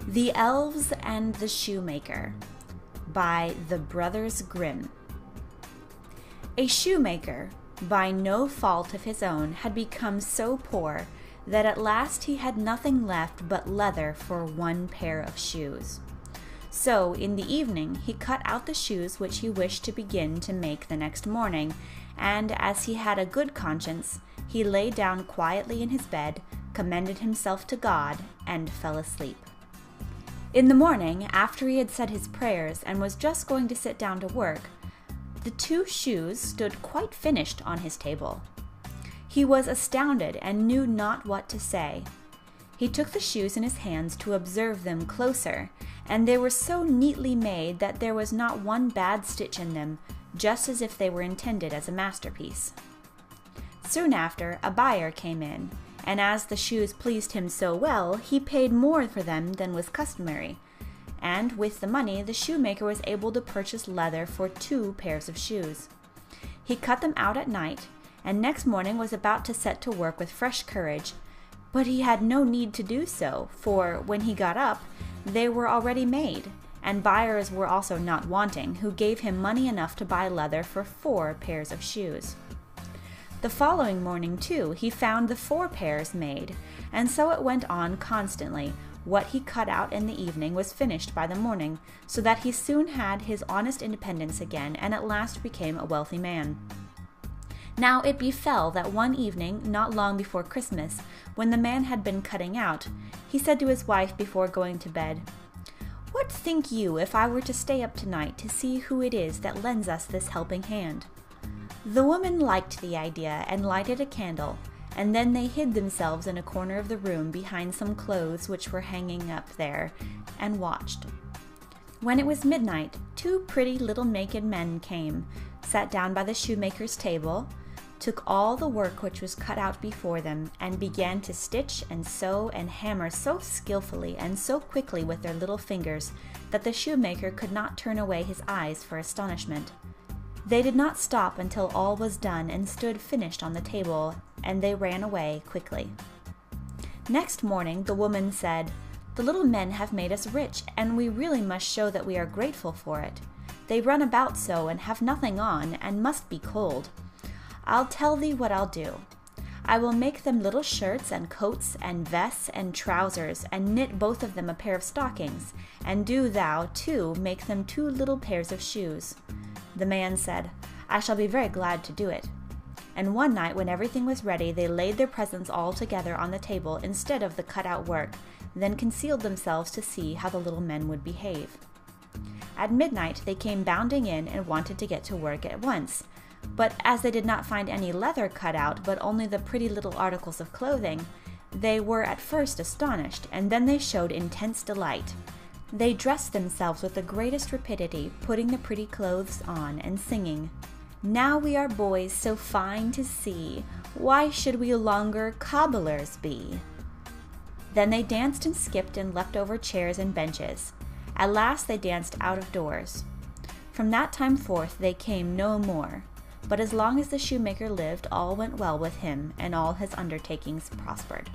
The Elves and the Shoemaker by the Brothers Grimm. A shoemaker, by no fault of his own, had become so poor that at last he had nothing left but leather for one pair of shoes. So in the evening he cut out the shoes which he wished to begin to make the next morning, and as he had a good conscience, he lay down quietly in his bed, commended himself to God, and fell asleep. In the morning, after he had said his prayers and was just going to sit down to work, the two shoes stood quite finished on his table. He was astounded and knew not what to say. He took the shoes in his hands to observe them closer, and they were so neatly made that there was not one bad stitch in them, just as if they were intended as a masterpiece. Soon after, a buyer came in, and as the shoes pleased him so well, he paid more for them than was customary, and with the money the shoemaker was able to purchase leather for 2 pairs of shoes. He cut them out at night, and next morning was about to set to work with fresh courage, but he had no need to do so, for when he got up, they were already made, and buyers were also not wanting, who gave him money enough to buy leather for 4 pairs of shoes. The following morning, too, he found the 4 pairs made, and so it went on constantly. What he cut out in the evening was finished by the morning, so that he soon had his honest independence again, and at last became a wealthy man. Now it befell that one evening, not long before Christmas, when the man had been cutting out, he said to his wife before going to bed, "What think you if I were to stay up tonight to see who it is that lends us this helping hand?" The woman liked the idea and lighted a candle, and then they hid themselves in a corner of the room behind some clothes which were hanging up there, and watched. When it was midnight, 2 pretty little naked men came, sat down by the shoemaker's table, took all the work which was cut out before them, and began to stitch and sew and hammer so skillfully and so quickly with their little fingers that the shoemaker could not turn away his eyes for astonishment. They did not stop until all was done and stood finished on the table, and they ran away quickly. Next morning the woman said, "The little men have made us rich, and we really must show that we are grateful for it. They run about so and have nothing on, and must be cold. I'll tell thee what I'll do. I will make them little shirts and coats and vests and trousers, and knit both of them a pair of stockings, and do thou, too, make them 2 little pairs of shoes." The man said, "I shall be very glad to do it." And one night when everything was ready, they laid their presents all together on the table instead of the cut-out work, then concealed themselves to see how the little men would behave. At midnight they came bounding in and wanted to get to work at once, but as they did not find any leather cut out, but only the pretty little articles of clothing, they were at first astonished, and then they showed intense delight. They dressed themselves with the greatest rapidity, putting the pretty clothes on, and singing, "Now we are boys so fine to see, why should we longer cobblers be?" Then they danced and skipped and leapt over chairs and benches. At last they danced out of doors. From that time forth they came no more, but as long as the shoemaker lived all went well with him, and all his undertakings prospered.